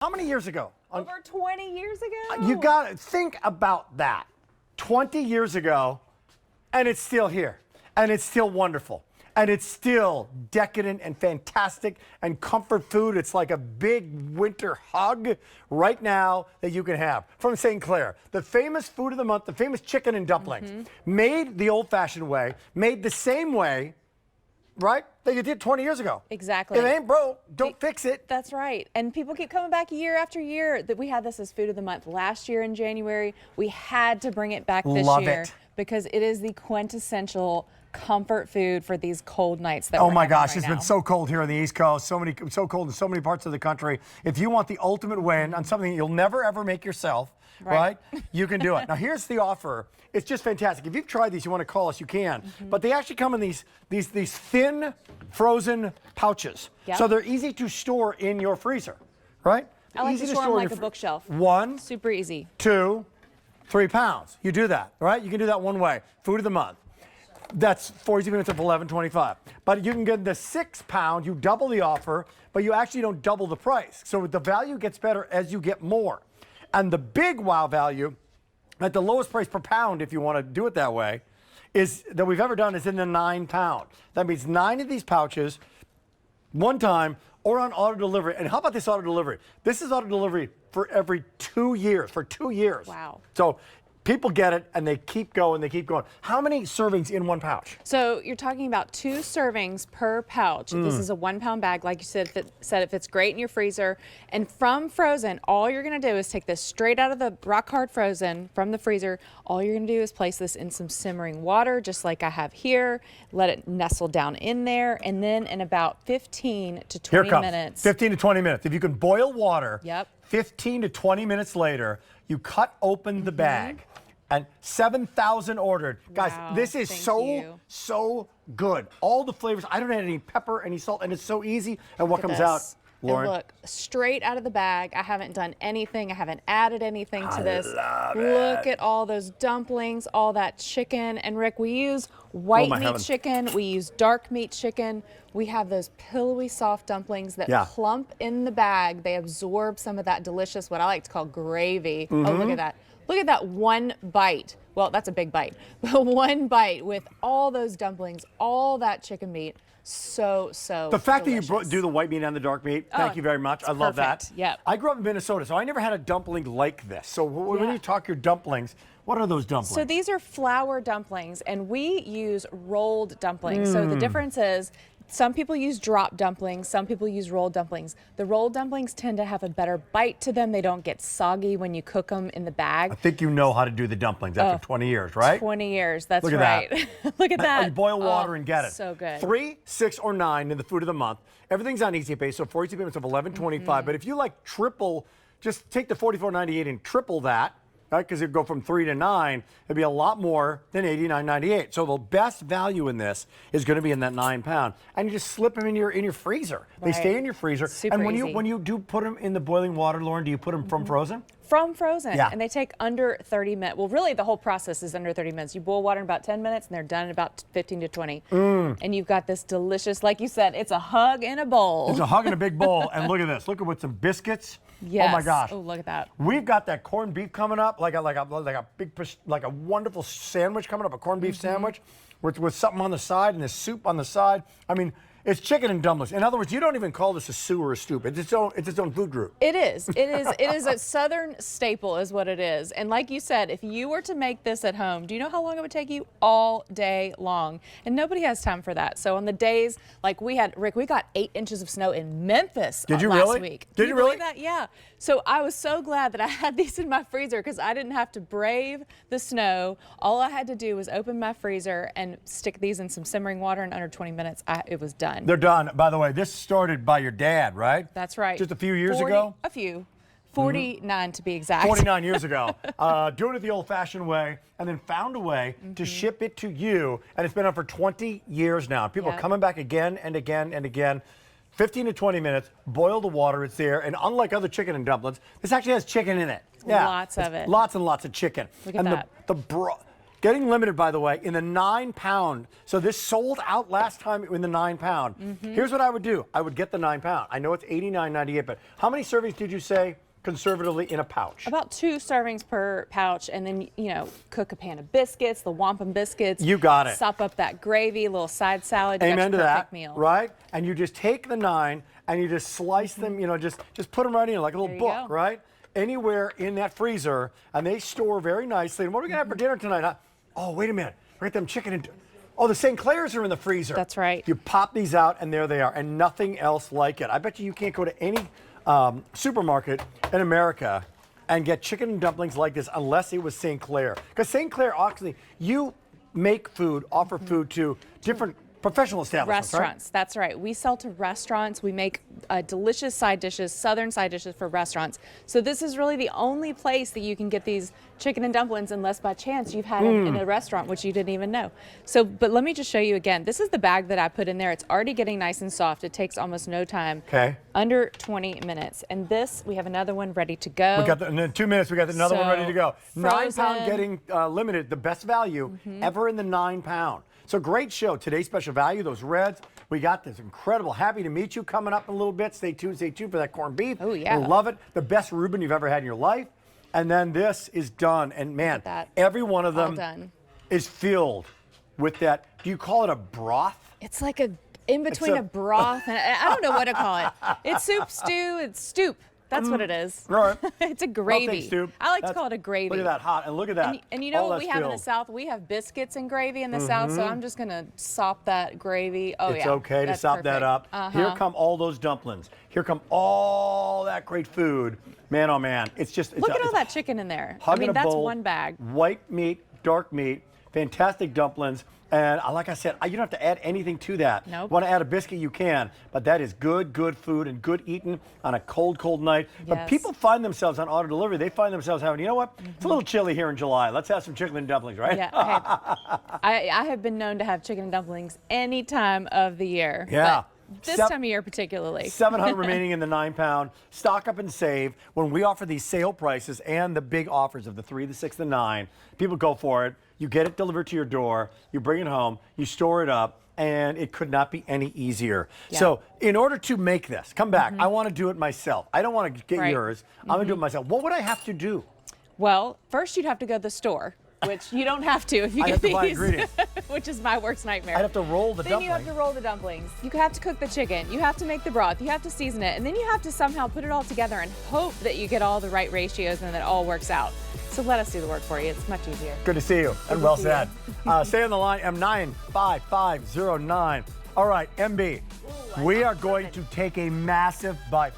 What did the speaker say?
How many years ago? Over 20 years ago? You got to think about that. 20 years ago, and it's still here. And it's still wonderful. And it's still decadent and fantastic and comfort food. It's like a big winter hug right now that you can have. From St. Clair, the famous food of the month, the famous chicken and dumplings, made the old-fashioned way, made the same way, right, that you did 20 years ago. Exactly. If it ain't broke, don't fix it. That's right. And people keep coming back year after year. That we had this as food of the month last year in January. We had to bring it back this year because it is the quintessential comfort food for these cold nights that oh my gosh, it's been so cold here on the East Coast, so cold in so many parts of the country. If you want the ultimate win on something you'll never ever make yourself, right? You can do it. Now here's the offer. It's just fantastic. If you've tried these, you want to call us, you can. But they actually come in these thin frozen pouches. So they're easy to store in your freezer, right? I like to store them like a bookshelf. 1, super easy. 2, 3 pounds. You do that, right? You can do that one way. Food of the month. That's 40 minutes of $11.25. But you can get the 6 pound, you double the offer, but you actually don't double the price. So the value gets better as you get more. And the big wow value at the lowest price per pound, if you want to do it that way, is that we've ever done is in the 9 pound. That means 9 of these pouches, one time, or on auto delivery. And how about this auto delivery? This is auto delivery for every 2 years, for 2 years. Wow. So people get it and they keep going, they keep going. How many servings in one pouch? So you're talking about 2 servings per pouch. This is a 1 pound bag. Like you said, it fits great in your freezer. And from frozen, all you're gonna do is take this straight out of the rock hard frozen from the freezer. All you're gonna do is place this in some simmering water, just like I have here. Let it nestle down in there. And then in about 15 to 20 minutes. 15 to 20 minutes. If you can boil water, 15 to 20 minutes later, you cut open the bag. And 7,000 ordered. Guys, this is so good. All the flavors. I don't add any pepper, any salt, and it's so easy. And what comes out, Lauren? And look, straight out of the bag. I haven't done anything. I haven't added anything to this. Look at all those dumplings, all that chicken. And Rick, we use white meat chicken. We use dark meat chicken. We have those pillowy, soft dumplings that plump in the bag. They absorb some of that delicious, what I like to call gravy. Oh, look at that. Look at that one bite. Well, that's a big bite. But one bite with all those dumplings, all that chicken meat. So the fact delicious. that you do the white meat and the dark meat, thank you very much. I love that. Yep. I grew up in Minnesota, so I never had a dumpling like this. So when you talk your dumplings, what are those dumplings? So these are flour dumplings, and we use rolled dumplings. So the difference is, some people use drop dumplings, some people use rolled dumplings. The rolled dumplings tend to have a better bite to them. They don't get soggy when you cook them in the bag. I think you know how to do the dumplings after 20 years, right? 20 years, that's Look at right. That. Look at that. You boil water and get it. So good. 3, 6, or 9 in the food of the month. Everything's on Easy Pay, so 42 minutes of $11.25. But if you like triple, just take the $44.98 and triple that. Right, because it'd go from 3 to 9, it'd be a lot more than $89.98. So the best value in this is going to be in that 9 pound, and you just slip them in your freezer. They stay in your freezer. Super and easy. when you do put them in the boiling water, Lauren, do you put them from frozen? From frozen, and they take under 30 minutes. Well, really, the whole process is under 30 minutes. You boil water in about 10 minutes, and they're done in about 15 to 20. And you've got this delicious, like you said, it's a hug in a bowl. It's a hug in a big bowl, and look at this. Look at with some biscuits. Yes. Oh my gosh. Oh, look at that. We've got that corned beef coming up, like a big, like a wonderful sandwich coming up, a corned beef sandwich with something on the side and this soup on the side. I mean, it's chicken and dumplings. In other words, you don't even call this a stew or a soup. It's its own food group. It is. It is a Southern staple is what it is. And like you said, if you were to make this at home, do you know how long it would take you? All day long. And nobody has time for that. So on the days like we had, Rick, we got 8 inches of snow in Memphis last week. Did you really? Believe that? Yeah. So I was so glad that I had these in my freezer because I didn't have to brave the snow. All I had to do was open my freezer and stick these in some simmering water, and under 20 minutes, it was done. They're done. By the way, this started by your dad, right? That's right. Just a few years ago? A few. 49 to be exact. 49 years ago. Doing it the old-fashioned way, and then found a way to ship it to you, and it's been on for 20 years now. People are coming back again and again and again. 15 to 20 minutes, boil the water, it's there, and unlike other chicken and dumplings, this actually has chicken in it. Lots of it. Lots and lots of chicken. Look at that. The broth. Getting limited, by the way, in the 9-pound. So this sold out last time in the 9-pound. Here's what I would do. I would get the 9-pound. I know it's $89.98, but how many servings did you say conservatively in a pouch? About 2 servings per pouch, and then, you know, cook a pan of biscuits, the wampum biscuits. You got it. Sop up that gravy, a little side salad. Amen to that, meal. right? And you just take the 9 and you just slice them, you know, just put them right in like a little book, right? Anywhere in that freezer, and they store very nicely. And what are we gonna have for dinner tonight? Huh? Oh, wait a minute. We got them chicken and oh, the St. Clairs are in the freezer. That's right. You pop these out, and there they are, and nothing else like it. I bet you can't go to any supermarket in America and get chicken and dumplings like this unless it was St. Clair. Because St. Clair, actually, you make food, offer food to different professional establishments, restaurants. right? That's right. We sell to restaurants. We make delicious side dishes, southern side dishes for restaurants. So this is really the only place that you can get these chicken and dumplings unless by chance you've had them in a restaurant, which you didn't even know. So, but let me just show you again. This is the bag that I put in there. It's already getting nice and soft. It takes almost no time. Okay. Under 20 minutes. And this, we have another one ready to go. We got in 2 minutes, we got another one ready to go. Frozen. 9-pound getting limited, the best value ever in the 9-pound. So great show. Today's special value, those reds. We got this incredible Happy to Meet You coming up in a little bit. Stay tuned for that corned beef. Oh, yeah. You'll love it. The best Reuben you've ever had in your life. And then this is done. And man, every one of them is filled with that. Do you call it a broth? It's like in between a broth and I don't know what to call it. It's soup, stew, it's stoop. That's what it is. Right. It's a gravy. I like to call it a gravy. Look at that hot, and look at that. And you know what we have in the South? We have biscuits and gravy in the South, so I'm just gonna sop that gravy. Oh, it's okay to sop that up. Here come all those dumplings. Here come all that great food. Man, oh man, it's just look at all that chicken in there. I mean, that's one bag. White meat, dark meat, fantastic dumplings. And like I said, you don't have to add anything to that. Nope. Want to add a biscuit, you can. But that is good food and good eating on a cold night. Yes. But people find themselves on auto delivery. They find themselves having, you know what? It's a little chilly here in July. Let's have some chicken and dumplings, right? Yeah. I have been known to have chicken and dumplings any time of the year. Yeah. But this time of year particularly. 700 remaining in the 9-pound. Stock up and save. When we offer these sale prices and the big offers of the 3, the 6, the 9, people go for it. You get it delivered to your door. You bring it home. You store it up. And it could not be any easier. Yeah. So in order to make this, come back. I want to do it myself. I don't want to get yours. I'm going to do it myself. What would I have to do? Well, first you'd have to go to the store, which you don't have to if you get these. Buy ingredients. Which is my worst nightmare. I'd have to roll the dumplings. Then you have to roll the dumplings. You have to cook the chicken. You have to make the broth. You have to season it. And then you have to somehow put it all together and hope that you get all the right ratios and that it all works out. So let us do the work for you. It's much easier. Good to see you. And well said. Stay on the line, M95509. All right, MB, we are going to take a massive bite.